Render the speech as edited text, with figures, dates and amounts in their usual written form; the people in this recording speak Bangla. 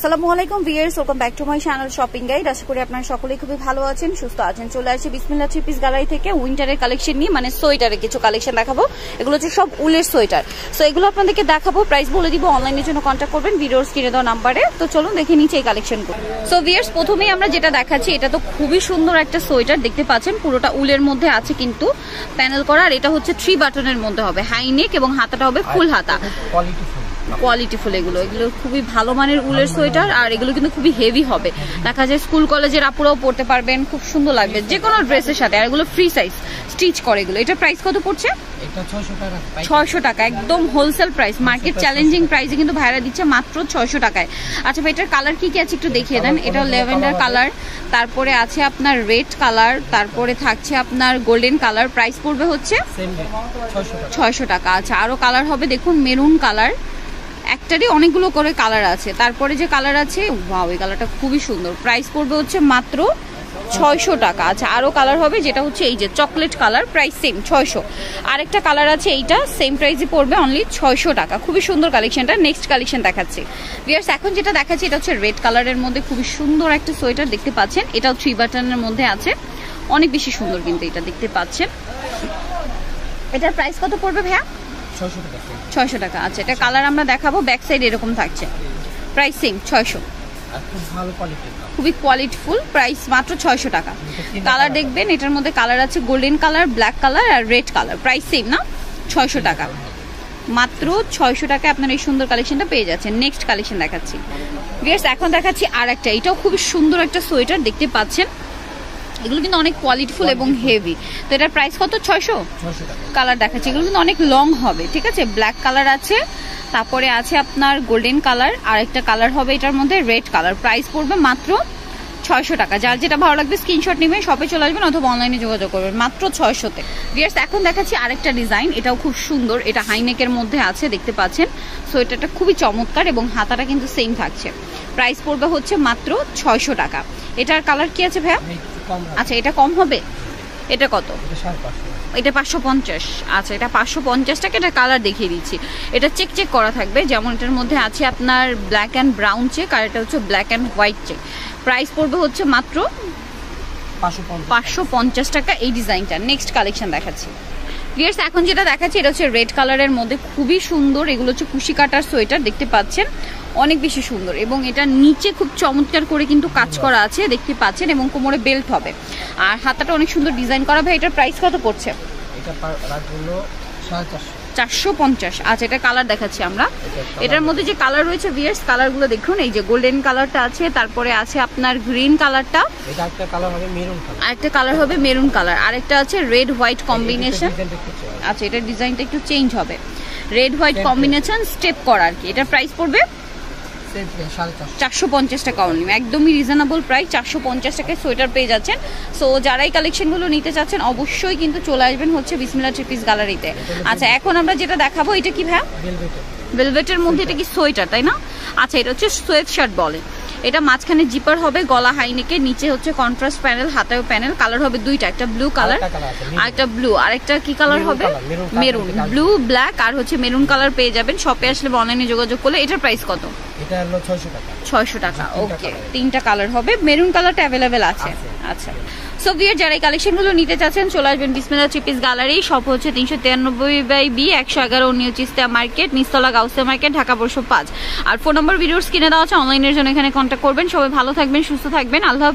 আসসালামু আলাইকুম viewers, welcome back to my channel shopping guide. আশা করি আপনারা সকলেই খুবই ভালো আছেন, সুস্থ আছেন। চলে আসি বিসমিল্লাহ থ্রি পিস গ্যালারি থেকে উইন্টারের কালেকশন নিয়ে, মানে সোয়েটারের কিছু কালেকশন দেখাবো। এগুলো হচ্ছে সব উলের সোয়েটার। সো এগুলো আপনাদেরকে দেখাবো, প্রাইস বলে দিব। অনলাইনের জন্য কন্ট্যাক্ট করবেন ভিডিওর স্ক্রিনে দেওয়া নাম্বারে। তো চলুন দেখে নিচ্ছি এই কালেকশনগুলো। সো ভিউয়ার্স, প্রথমেই আমরা যেটা দেখাচ্ছি, এটা তো খুবই সুন্দর একটা সোয়েটার, দেখতে পাচ্ছেন পুরোটা উলের মধ্যে আছে কিন্তু প্যানেল করা। আর এটা হচ্ছে 3 বাটনের মধ্যে হবে, হাই নেক এবং হাতাটা হবে ফুল হাতা, কোয়ালিটিফুল। এগুলো খুবই ভালো মানের উলের সোয়েটার, আর এগুলো কিন্তু খুবই হেভি হবে। দেখা যায় স্কুল কলেজের আপুরাও পড়তে পারবেন, খুব সুন্দর লাগবে যে কোনো ড্রেসের সাথে। আর এগুলো ফ্রি সাইজ স্টিচ করে। এগুলো এটা প্রাইস কত পড়ছে? 600 টাকা, একদম হোলসেল প্রাইস, মার্কেট চ্যালেঞ্জিং প্রাইসে কিন্তু ভাইরা দিচ্ছে মাত্র 600 টাকায়। আচ্ছা ভাই, এটার কালার কি কি আছে একটু দেখিয়ে দেন। এটা ল্যাভেন্ডার কালার, তারপরে আছে আপনার রেড কালার, তারপরে থাকছে আপনার গোল্ডেন কালার। প্রাইস পড়বে হচ্ছে 600 টাকা। আচ্ছা, আরো কালার হবে, দেখুন মেরুন কালার, একটারই অনেকগুলো করে কালার আছে। তারপরে যে কালার আছে, ওয়াও, এই কালারটা খুবই সুন্দর। প্রাইস পড়বে হচ্ছে মাত্র 600 টাকা। আচ্ছা, আরো কালার হবে, যেটা হচ্ছে এই যে চকলেট কালার, প্রাইস সেম 600। আরেকটা কালার আছে, এইটা সেম প্রাইসে পড়বে অনলি 600 টাকা। খুবই সুন্দর কালেকশনটা। নেক্সট কালেকশন দেখাচ্ছি ভিউয়ার্স। এখন যেটা দেখাচ্ছি, এটা হচ্ছে রেড কালারের মধ্যে খুবই সুন্দর একটা সোয়েটার, দেখতে পাচ্ছেন। এটাও 3 বাটনের মধ্যে আছে, অনেক বেশি সুন্দর কিন্তু এটা, দেখতে পাচ্ছেন। এটার প্রাইস কত পড়বে ভাইয়া? 600 টাকা। আচ্ছা, এটা কালার আমরা দেখাবো, ব্যাক সাইড এরকম থাকছে, প্রাইস সেম 600। খুবই কোয়ালিটিফুল, প্রাইস মাত্র 600 টাকা। কালার দেখবেন, এটার মধ্যে কালার আছে গোল্ডেন কালার, ব্ল্যাক কালার আর রেড কালার। প্রাইস সেম না, 600 টাকা। মাত্র 600 টাকায় আপনারা এই সুন্দর কালেকশনটা পেয়ে যাচ্ছেন। নেক্সট কালেকশন দেখাচ্ছি ভিউয়ার্স। এখন দেখাচ্ছি আর একটা, এটাও খুবই সুন্দর একটা সোয়েটার, দেখতে পাচ্ছেন। এগুলো কিন্তু অনেক কোয়ালিটিফুল এবং হেভি। তো এটার প্রাইস কত? 600 কালার দেখাচ্ছি। এগুলো কিন্তু অনেক লং হবে, ঠিক আছে। ব্ল্যাক কালার আছে, তারপরে আছে আপনার গোল্ডেন কালার, আর একটা কালার হবে এটার মধ্যে রেড কালার। প্রাইস পড়বে মাত্র 600 টাকা। যার যেটা ভালো লাগবে স্ক্রিনশট নেবেন, শপে চলে আসবেন অথবা অনলাইনে যোগাযোগ করবেন, মাত্র 600-তে। ভিউয়ার্স, এখন দেখাচ্ছি আরেকটা ডিজাইন, এটাও খুব সুন্দর। এটা হাইনেকের মধ্যে আছে, দেখতে পাচ্ছেন। সো এটা খুবই চমৎকার এবং হাতাটা কিন্তু সেম থাকছে। প্রাইস পড়বে হচ্ছে মাত্র 600 টাকা। এটার কালার কি আছে ভাইয়া? আচ্ছা, এটা কম হবে। এটা কত? এটা 550। আচ্ছা, এটা 550 টাকা। এটা কালার দেখিয়ে দিচ্ছি, এটা চেক করা থাকবে, যেমন এটার মধ্যে আছে আপনার ব্ল্যাক অ্যান্ড ব্রাউন চেক, আর এটা হচ্ছে black and white check. Price পড়বে হচ্ছে মাত্র 550 টাকা এই ডিজাইনটা। নেক্সট কালেকশন দেখাচ্ছি ভিউয়ার্স। এখন যেটা দেখাচ্ছি, এটা হচ্ছে রেড কালারের মধ্যে খুবই সুন্দর। এগুলো হচ্ছে কুশি কাটার সোয়েটার, দেখতে পাচ্ছেন, অনেক বেশি সুন্দর। এবং এটা নিচে খুব চমৎকার করে কিন্তু কাজ করা আছে, দেখতে পাচ্ছেন, এবং কোমরে বেল্ট হবে। আর হাতাটা অনেক সুন্দর ডিজাইন করা। ভাই, এটার প্রাইস কত পড়ছে? 450। আচ্ছা, এটা কালার দেখাচ্ছি আমরা। এটার মধ্যে যে কালার রয়েছে ভিউয়ার্স, কালারগুলো দেখুন। এই যে গোল্ডেন কালারটা আছে, তারপরে আছে আপনার গ্রিন কালারটা, আরেকটা কালার হবে মেরুন কালার, আরেকটা আছে রেড হোয়াইট কম্বিনেশন। আচ্ছা, এটার ডিজাইনটা একটু চেঞ্জ হবে, রেড হোয়াইট কম্বিনেশন স্টেপ করা আর কি। এটার প্রাইস পড়বে 450 টাকা অনলি, একদমই রিজনেবল প্রাইস। 450 টাকায় সোয়েটার পেয়ে যাচ্ছেন। সো যারা এই কালেকশনগুলো নিতে চাচ্ছেন, অবশ্যই কিন্তু চলে আসবেন হচ্ছে বিসমিল্লাহ থ্রি পিস গ্যালারিতে। আচ্ছা, এখন আমরা যেটা দেখাবো, এটা কি ভাইয়া? ভেলভেটের মধ্যে। এটা কি সোয়েটার, তাই না? আচ্ছা, এটা হচ্ছে সোয়েট শার্ট বলে। এটা মাঝখানে জিপার হবে, গলা হাইনেকে, নিচে হচ্ছে কন্ট্রাস্ট প্যানেল, হাতায় প্যানেল। কালার হবে দুইটা, একটা ব্লু কালার আর একটা ব্লু, আর একটা কি কালার হবে? মেরুন। ব্লু, ব্ল্যাক আর হচ্ছে মেরুন কালার পেয়ে যাবেন শপে আসলে বা অনলাইনে যোগাযোগ করলে। এটার প্রাইস কত? এটা হলো 600 টাকা। ওকে, 3টা কালার হবে, মেরুন কালারটা অ্যাভেলেবেল আছে। আচ্ছা, সো ভিউয়ার, যারা এই কালেকশনগুলো নিতে চাচ্ছেন, চলে আসবেন বিসমিল্লাহ থ্রি পিস গ্যালারি। শপ হচ্ছে 393/B 111 নিউ চিস্তিয়া মার্কেট, নিস্তলা গাউসিয়া মার্কেট, ঢাকা 5। আর ফোন নম্বর ভিডিওর স্ক্রিনে দেওয়া আছে, অনলাইনের জন্য এখানে কন্ট্যাক্ট করবেন। সবাই ভালো থাকবেন, সুস্থ থাকবেন, আল্লাহ।